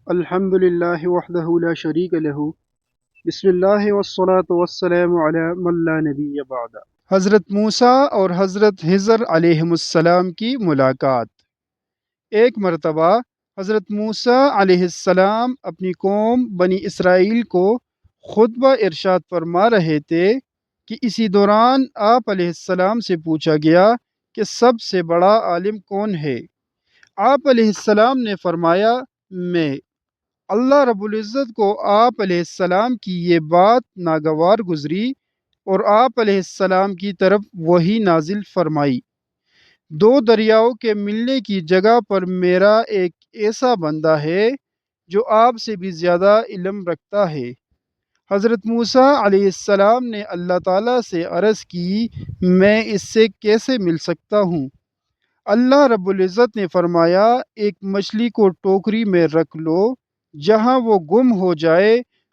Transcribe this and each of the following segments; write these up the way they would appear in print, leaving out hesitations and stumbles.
الحمد للہ وحدہ لا شریک لہ بسم اللہ والصلاة والسلام علی من لا نبی بعد۔ حضرت موسیٰ اور حضرت خضر علیہم السلام کی ملاقات۔ ایک مرتبہ حضرت موسیٰ علیہ السلام اپنی قوم بنی اسرائیل کو خطبہ ارشاد فرما رہے تھے کہ اسی دوران آپ علیہ السلام سے پوچھا گیا کہ سب سے بڑا عالم کون ہے؟ آپ علیہ السلام نے فرمایا، میں۔ اللہ رب العزت کو آپ علیہ السلام کی یہ بات ناگوار گزری اور آپ علیہ السلام کی طرف وحی نازل فرمائی، دو دریاؤں کے ملنے کی جگہ پر میرا ایک ایسا بندہ ہے جو آپ سے بھی زیادہ علم رکھتا ہے۔ حضرت موسیٰ علیہ السلام نے اللہ تعالیٰ سے عرض کی، میں اس سے کیسے مل سکتا ہوں؟ اللہ رب العزت نے فرمایا، ایک مچھلی کو ٹوکری میں رکھ لو، جہاں وہ گم ہو جائے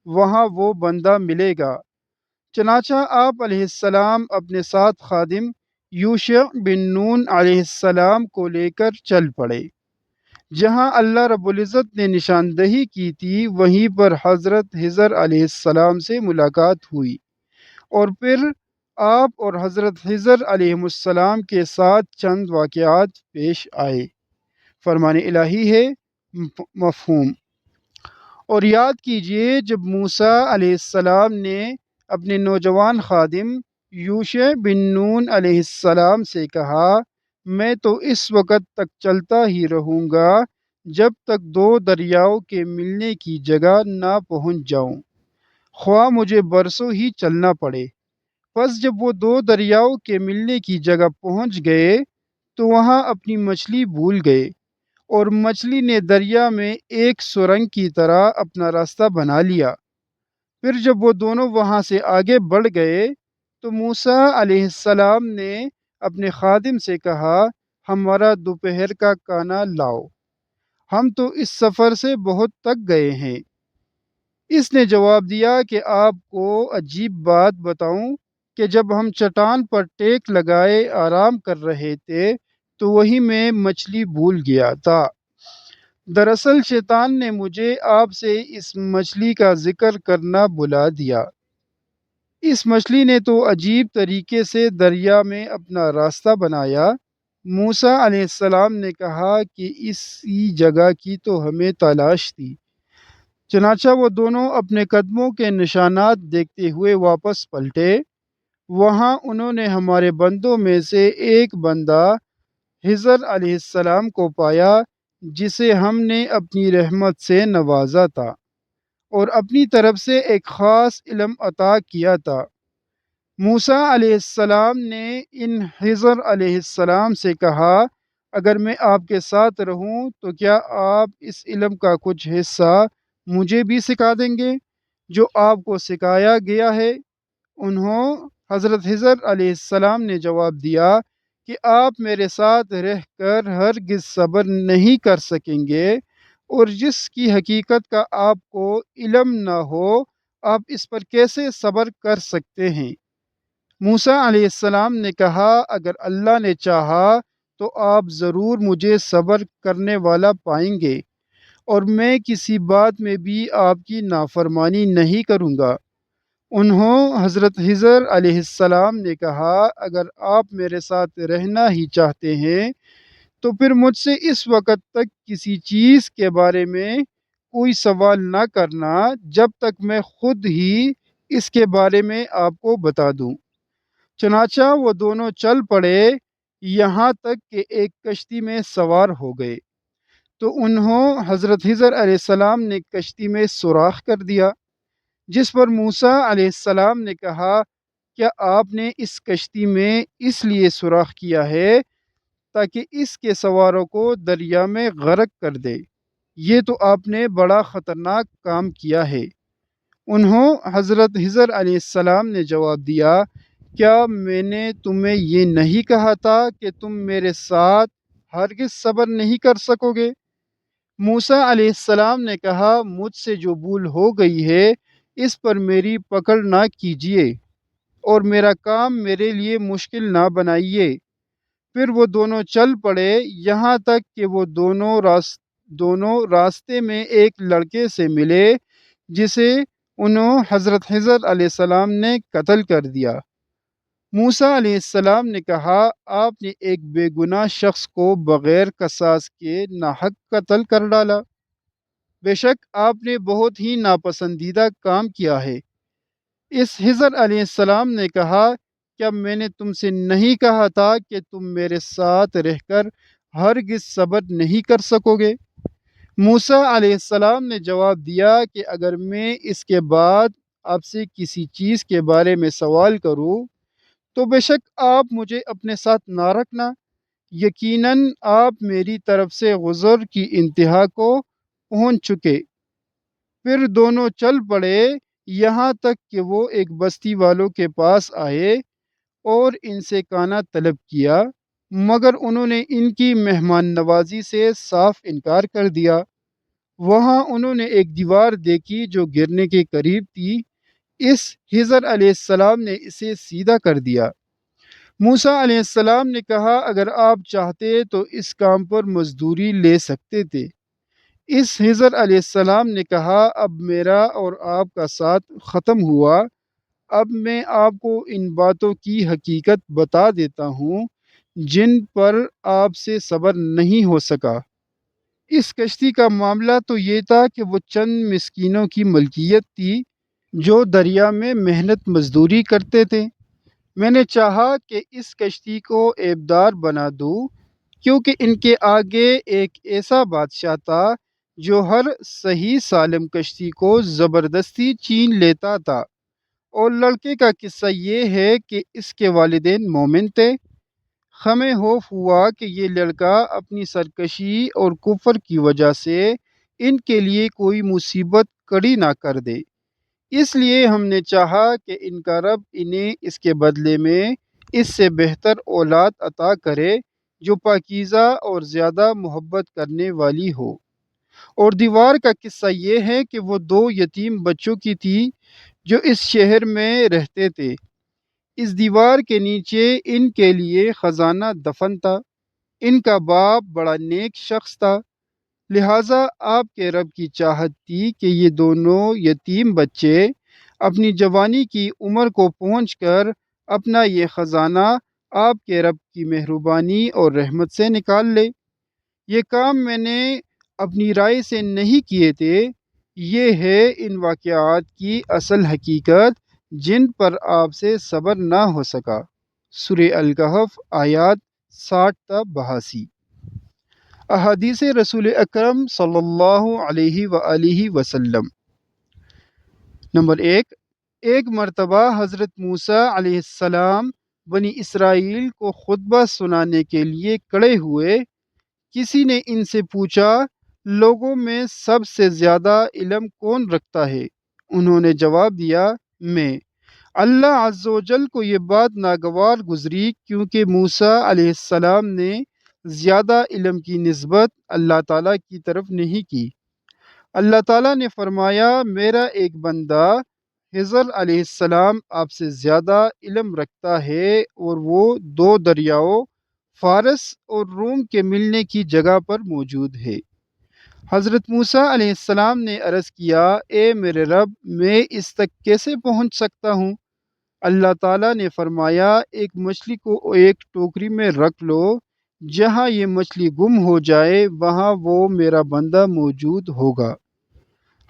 وہاں وہ بندہ ملے گا۔ چنانچہ آپ علیہ السلام اپنے ساتھ خادم یوشع بن نون علیہ السلام کو لے کر چل پڑے۔ جہاں اللہ رب العزت نے نشاندہی کی تھی وہیں پر حضرت خضر علیہ السلام سے ملاقات ہوئی، اور پھر آپ اور حضرت خضر علیہ السلام کے ساتھ چند واقعات پیش آئے۔ فرمان الہی ہے مفہوم۔ اور یاد کیجئے جب موسیٰ علیہ السلام نے اپنے نوجوان خادم یوشع بن نون علیہ السلام سے کہا، میں تو اس وقت تک چلتا ہی رہوں گا جب تک دو دریاؤں کے ملنے کی جگہ نہ پہنچ جاؤں، خواہ مجھے برسوں ہی چلنا پڑے۔ پس جب وہ دو دریاؤں کے ملنے کی جگہ پہنچ گئے تو وہاں اپنی مچھلی بھول گئے، اور مچھلی نے دریا میں ایک سرنگ کی طرح اپنا راستہ بنا لیا۔ پھر جب وہ دونوں وہاں سے آگے بڑھ گئے تو موسیٰ علیہ السلام نے اپنے خادم سے کہا، ہمارا دوپہر کا کھانا لاؤ، ہم تو اس سفر سے بہت تک گئے ہیں۔ اس نے جواب دیا کہ آپ کو عجیب بات بتاؤں کہ جب ہم چٹان پر ٹیک لگائے آرام کر رہے تھے تو وہیں میں مچھلی بھول گیا تھا۔ دراصل شیطان نے مجھے آپ سے اس مچھلی کا ذکر کرنا بلا دیا۔ اس مچھلی نے تو عجیب طریقے سے دریا میں اپنا راستہ بنایا۔ موسیٰ علیہ السلام نے کہا کہ اسی جگہ کی تو ہمیں تلاش تھی۔ چنانچہ وہ دونوں اپنے قدموں کے نشانات دیکھتے ہوئے واپس پلٹے۔ وہاں انہوں نے ہمارے بندوں میں سے ایک بندہ خضر علیہ السلام کو پایا جسے ہم نے اپنی رحمت سے نوازا تھا اور اپنی طرف سے ایک خاص علم عطا کیا تھا۔ موسیٰ علیہ السلام نے ان خضر علیہ السلام سے کہا، اگر میں آپ کے ساتھ رہوں تو کیا آپ اس علم کا کچھ حصہ مجھے بھی سکھا دیں گے جو آپ کو سکھایا گیا ہے؟ حضرت خضر علیہ السلام نے جواب دیا کہ آپ میرے ساتھ رہ کر ہرگز صبر نہیں کر سکیں گے، اور جس کی حقیقت کا آپ کو علم نہ ہو آپ اس پر کیسے صبر کر سکتے ہیں؟ موسیٰ علیہ السلام نے کہا، اگر اللہ نے چاہا تو آپ ضرور مجھے صبر کرنے والا پائیں گے، اور میں کسی بات میں بھی آپ کی نافرمانی نہیں کروں گا۔ حضرت خضر علیہ السلام نے کہا، اگر آپ میرے ساتھ رہنا ہی چاہتے ہیں تو پھر مجھ سے اس وقت تک کسی چیز کے بارے میں کوئی سوال نہ کرنا جب تک میں خود ہی اس کے بارے میں آپ کو بتا دوں۔ چنانچہ وہ دونوں چل پڑے یہاں تک کہ ایک کشتی میں سوار ہو گئے تو حضرت خضر علیہ السلام نے کشتی میں سوراخ کر دیا، جس پر موسیٰ علیہ السلام نے کہا، کیا آپ نے اس کشتی میں اس لیے سوراخ کیا ہے تاکہ اس کے سواروں کو دریا میں غرق کر دے؟ یہ تو آپ نے بڑا خطرناک کام کیا ہے۔ حضرت خضر علیہ السلام نے جواب دیا، کیا میں نے تمہیں یہ نہیں کہا تھا کہ تم میرے ساتھ ہرگز صبر نہیں کر سکو گے؟ موسیٰ علیہ السلام نے کہا، مجھ سے جو بھول ہو گئی ہے اس پر میری پکڑ نہ کیجیے اور میرا کام میرے لیے مشکل نہ بنائیے۔ پھر وہ دونوں چل پڑے یہاں تک کہ وہ دونوں دونوں راستے میں ایک لڑکے سے ملے جسے انہوں حضرت خضر علیہ السلام نے قتل کر دیا۔ موسیٰ علیہ السلام نے کہا، آپ نے ایک بے گناہ شخص کو بغیر قصاص کے ناحق قتل کر ڈالا۔ بے شک آپ نے بہت ہی ناپسندیدہ کام کیا ہے۔ اس خضر علیہ السلام نے کہا، کیا میں نے تم سے نہیں کہا تھا کہ تم میرے ساتھ رہ کر ہرگز صبر نہیں کر سکو گے؟ موسیٰ علیہ السلام نے جواب دیا کہ اگر میں اس کے بعد آپ سے کسی چیز کے بارے میں سوال کروں تو بے شک آپ مجھے اپنے ساتھ نہ رکھنا، یقیناً آپ میری طرف سے غضب کی انتہا کو پہنچ چکے۔ پھر دونوں چل پڑے یہاں تک کہ وہ ایک بستی والوں کے پاس آئے اور ان سے کھانا طلب کیا، مگر انہوں نے ان کی مہمان نوازی سے صاف انکار کر دیا۔ وہاں انہوں نے ایک دیوار دیکھی جو گرنے کے قریب تھی۔ اس خضر علیہ السلام نے اسے سیدھا کر دیا۔ موسیٰ علیہ السلام نے کہا، اگر آپ چاہتے تو اس کام پر مزدوری لے سکتے تھے۔ اس خضر علیہ السلام نے کہا، اب میرا اور آپ کا ساتھ ختم ہوا۔ اب میں آپ کو ان باتوں کی حقیقت بتا دیتا ہوں جن پر آپ سے صبر نہیں ہو سکا۔ اس کشتی کا معاملہ تو یہ تھا کہ وہ چند مسکینوں کی ملکیت تھی جو دریا میں محنت مزدوری کرتے تھے۔ میں نے چاہا کہ اس کشتی کو عیبدار بنا دوں کیونکہ ان کے آگے ایک ایسا بادشاہ تھا جو ہر صحیح سالم کشتی کو زبردستی چھین لیتا تھا۔ اور لڑکے کا قصہ یہ ہے کہ اس کے والدین مومن تھے۔ ہمیں خوف ہوا کہ یہ لڑکا اپنی سرکشی اور کفر کی وجہ سے ان کے لیے کوئی مصیبت کھڑی نہ کر دے، اس لیے ہم نے چاہا کہ ان کا رب انہیں اس کے بدلے میں اس سے بہتر اولاد عطا کرے جو پاکیزہ اور زیادہ محبت کرنے والی ہو۔ اور دیوار کا قصہ یہ ہے کہ وہ دو یتیم بچوں کی تھی جو اس شہر میں رہتے تھے۔ اس دیوار کے نیچے ان کے لیے خزانہ دفن تھا۔ ان کا باپ بڑا نیک شخص تھا، لہٰذا آپ کے رب کی چاہت تھی کہ یہ دونوں یتیم بچے اپنی جوانی کی عمر کو پہنچ کر اپنا یہ خزانہ آپ کے رب کی مہربانی اور رحمت سے نکال لے۔ یہ کام میں نے اپنی رائے سے نہیں کیے تھے۔ یہ ہے ان واقعات کی اصل حقیقت جن پر آپ سے صبر نہ ہو سکا۔ سورہ الکہف آیات 60 تا 82۔ احادیث رسول اکرم صلی اللہ علیہ وآلہ وسلم۔ نمبر 1، ایک مرتبہ حضرت موسیٰ علیہ السلام بنی اسرائیل کو خطبہ سنانے کے لیے کھڑے ہوئے۔ کسی نے ان سے پوچھا، لوگوں میں سب سے زیادہ علم کون رکھتا ہے؟ انہوں نے جواب دیا، میں۔ اللہ عز و جل کو یہ بات ناگوار گزری کیونکہ موسیٰ علیہ السلام نے زیادہ علم کی نسبت اللہ تعالیٰ کی طرف نہیں کی۔ اللہ تعالیٰ نے فرمایا، میرا ایک بندہ خضر علیہ السلام آپ سے زیادہ علم رکھتا ہے اور وہ دو دریاؤں فارس اور روم کے ملنے کی جگہ پر موجود ہے۔ حضرت موسیٰ علیہ السلام نے عرض کیا، اے میرے رب، میں اس تک کیسے پہنچ سکتا ہوں؟ اللہ تعالیٰ نے فرمایا، ایک مچھلی کو ایک ٹوکری میں رکھ لو، جہاں یہ مچھلی گم ہو جائے وہاں وہ میرا بندہ موجود ہوگا۔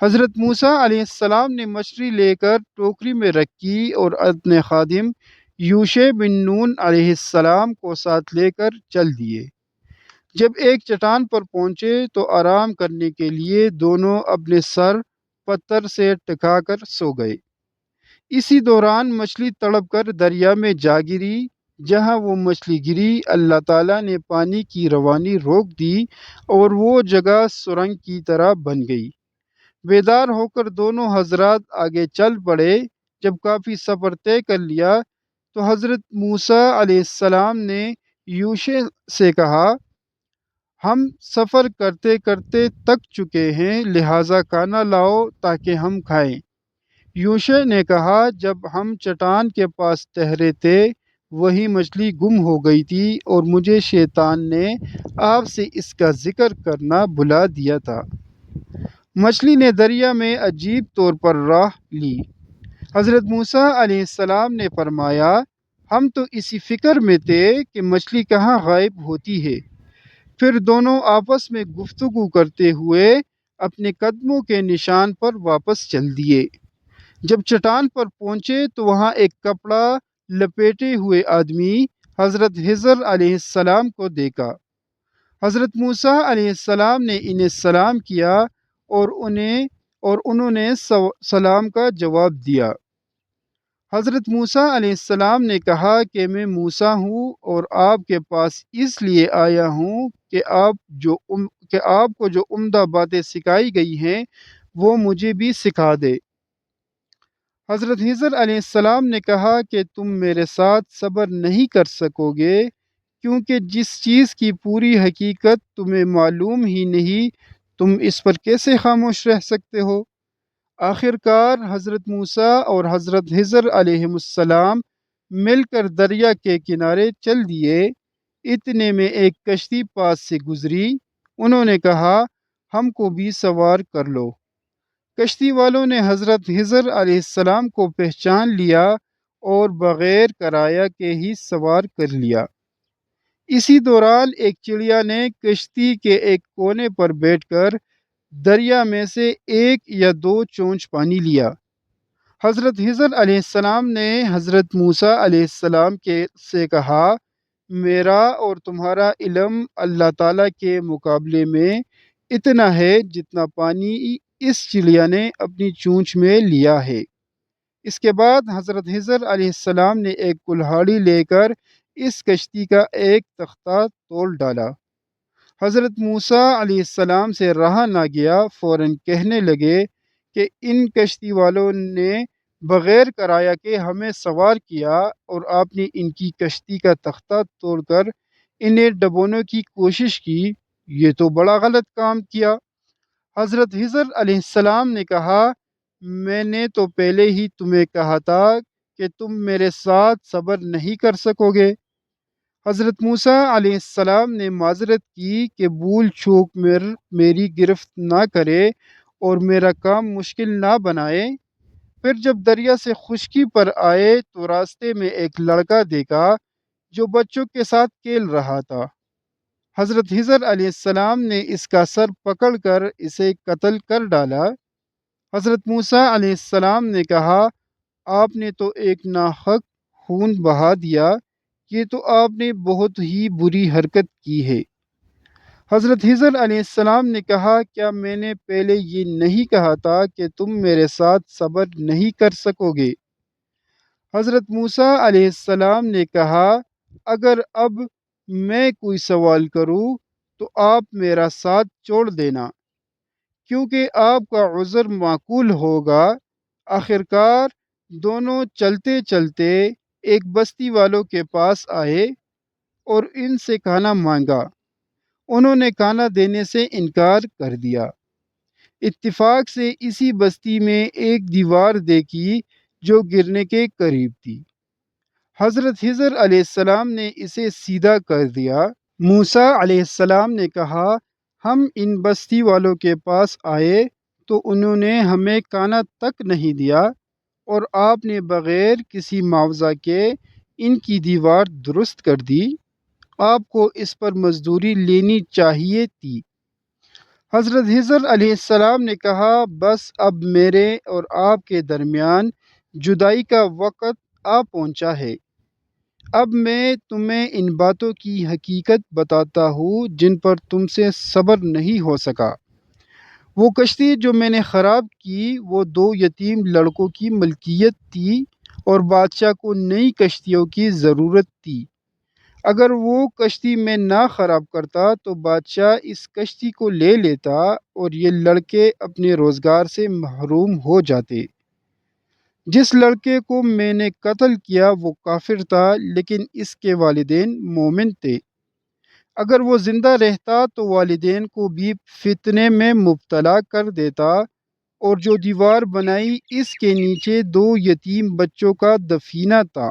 حضرت موسیٰ علیہ السلام نے مچھلی لے کر ٹوکری میں رکھی اور اپنے خادم یوشع بن نون علیہ السلام کو ساتھ لے کر چل دیے۔ جب ایک چٹان پر پہنچے تو آرام کرنے کے لیے دونوں اپنے سر پتھر سے ٹکا کر سو گئے۔ اسی دوران مچھلی تڑپ کر دریا میں جا گری۔ جہاں وہ مچھلی گری اللہ تعالیٰ نے پانی کی روانی روک دی اور وہ جگہ سرنگ کی طرح بن گئی۔ بیدار ہو کر دونوں حضرات آگے چل پڑے۔ جب کافی سفر طے کر لیا تو حضرت موسیٰ علیہ السلام نے یوشع سے کہا، ہم سفر کرتے کرتے تک چکے ہیں، لہٰذا کھانا لاؤ تاکہ ہم کھائیں۔ یوشع نے کہا، جب ہم چٹان کے پاس ٹھہرے تھے وہی مچھلی گم ہو گئی تھی اور مجھے شیطان نے آپ سے اس کا ذکر کرنا بھلا دیا تھا۔ مچھلی نے دریا میں عجیب طور پر راہ لی۔ حضرت موسیٰ علیہ السلام نے فرمایا، ہم تو اسی فکر میں تھے کہ مچھلی کہاں غائب ہوتی ہے۔ پھر دونوں آپس میں گفتگو کرتے ہوئے اپنے قدموں کے نشان پر واپس چل دیے۔ جب چٹان پر پہنچے تو وہاں ایک کپڑا لپیٹے ہوئے آدمی حضرت خضر علیہ السلام کو دیکھا۔ حضرت موسیٰ علیہ السلام نے انہیں سلام کیا اور انہوں نے سلام کا جواب دیا۔ حضرت موسیٰ علیہ السلام نے کہا کہ میں موسیٰ ہوں اور آپ کے پاس اس لیے آیا ہوں کہ آپ کو جو عمدہ باتیں سکھائی گئی ہیں وہ مجھے بھی سکھا دے۔ حضرت خضر علیہ السلام نے کہا کہ تم میرے ساتھ صبر نہیں کر سکو گے، کیونکہ جس چیز کی پوری حقیقت تمہیں معلوم ہی نہیں، تم اس پر کیسے خاموش رہ سکتے ہو؟ آخر کار حضرت موسیٰ اور حضرت خضر علیہ السلام مل کر دریا کے کنارے چل دیے۔ اتنے میں ایک کشتی پاس سے گزری۔ انہوں نے کہا، ہم کو بھی سوار کر لو۔ کشتی والوں نے حضرت خضر علیہ السلام کو پہچان لیا اور بغیر کرایہ کے ہی سوار کر لیا۔ اسی دوران ایک چڑیا نے کشتی کے ایک کونے پر بیٹھ کر دریا میں سے ایک یا دو چونچ پانی لیا۔ حضرت خضر علیہ السلام نے حضرت موسیٰ علیہ السلام سے کہا، میرا اور تمہارا علم اللہ تعالیٰ کے مقابلے میں اتنا ہے جتنا پانی اس چڑیا نے اپنی چونچ میں لیا ہے۔ اس کے بعد حضرت خضر علیہ السلام نے ایک کلہاڑی لے کر اس کشتی کا ایک تختہ توڑ ڈالا۔ حضرت موسیٰ علیہ السلام سے رہا نہ گیا، فوراً کہنے لگے کہ ان کشتی والوں نے بغیر کرایہ کے ہمیں سوار کیا اور آپ نے ان کی کشتی کا تختہ توڑ کر انہیں ڈبونے کی کوشش کی، یہ تو بڑا غلط کام کیا۔ حضرت خضر علیہ السلام نے کہا، میں نے تو پہلے ہی تمہیں کہا تھا کہ تم میرے ساتھ صبر نہیں کر سکو گے۔ حضرت موسیٰ علیہ السلام نے معذرت کی کہ بھول چوک میری گرفت نہ کرے اور میرا کام مشکل نہ بنائے۔ پھر جب دریا سے خشکی پر آئے تو راستے میں ایک لڑکا دیکھا جو بچوں کے ساتھ کھیل رہا تھا۔ حضرت خضر علیہ السلام نے اس کا سر پکڑ کر اسے قتل کر ڈالا۔ حضرت موسیٰ علیہ السلام نے کہا، آپ نے تو ایک ناحق خون بہا دیا، یہ تو آپ نے بہت ہی بری حرکت کی ہے۔ حضرت خضر علیہ السلام نے کہا، کیا میں نے پہلے یہ نہیں کہا تھا کہ تم میرے ساتھ صبر نہیں کر سکو گے؟ حضرت موسیٰ علیہ السلام نے کہا، اگر اب میں کوئی سوال کروں تو آپ میرا ساتھ چھوڑ دینا، کیونکہ آپ کا عذر معقول ہوگا۔ آخر کار دونوں چلتے چلتے ایک بستی والوں کے پاس آئے اور ان سے کھانا مانگا۔ انہوں نے کھانا دینے سے انکار کر دیا۔ اتفاق سے اسی بستی میں ایک دیوار دیکھی جو گرنے کے قریب تھی۔ حضرت خضر علیہ السلام نے اسے سیدھا کر دیا۔ موسیٰ علیہ السلام نے کہا، ہم ان بستی والوں کے پاس آئے تو انہوں نے ہمیں کھانا تک نہیں دیا اور آپ نے بغیر کسی معاوضہ کے ان کی دیوار درست کر دی۔ آپ کو اس پر مزدوری لینی چاہیے تھی۔ حضرت خضر علیہ السلام نے کہا، بس اب میرے اور آپ کے درمیان جدائی کا وقت آ پہنچا ہے۔ اب میں تمہیں ان باتوں کی حقیقت بتاتا ہوں جن پر تم سے صبر نہیں ہو سکا۔ وہ کشتی جو میں نے خراب کی وہ 2 یتیم لڑکوں کی ملکیت تھی اور بادشاہ کو نئی کشتیوں کی ضرورت تھی۔ اگر وہ کشتی میں نہ خراب کرتا تو بادشاہ اس کشتی کو لے لیتا اور یہ لڑکے اپنے روزگار سے محروم ہو جاتے۔ جس لڑکے کو میں نے قتل کیا وہ کافر تھا، لیکن اس کے والدین مومن تھے۔ اگر وہ زندہ رہتا تو والدین کو بھی فتنے میں مبتلا کر دیتا، اور جو دیوار بنائی اس کے نیچے 2 یتیم بچوں کا دفینہ تھا۔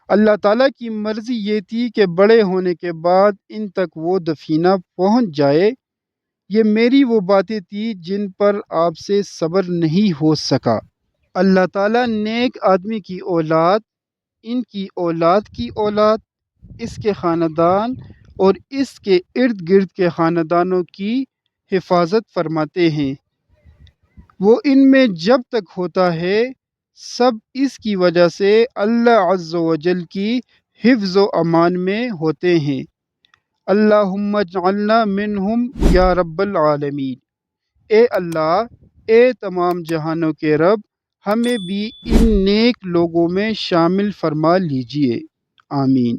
اللہ تعالیٰ کی مرضی یہ تھی کہ بڑے ہونے کے بعد ان تک وہ دفینہ پہنچ جائے۔ یہ میری وہ باتیں تھیں جن پر آپ سے صبر نہیں ہو سکا۔ اللہ تعالیٰ نیک آدمی کی اولاد، ان کی اولاد کی اولاد، اس کے خاندان اور اس کے ارد گرد کے خاندانوں کی حفاظت فرماتے ہیں۔ وہ ان میں جب تک ہوتا ہے سب اس کی وجہ سے اللہ عز و جل کی حفظ و امان میں ہوتے ہیں۔ اللہم اجعلنا منہم یا رب العالمین۔ اے اللہ، اے تمام جہانوں کے رب، ہمیں بھی ان نیک لوگوں میں شامل فرما لیجئے۔ آمین۔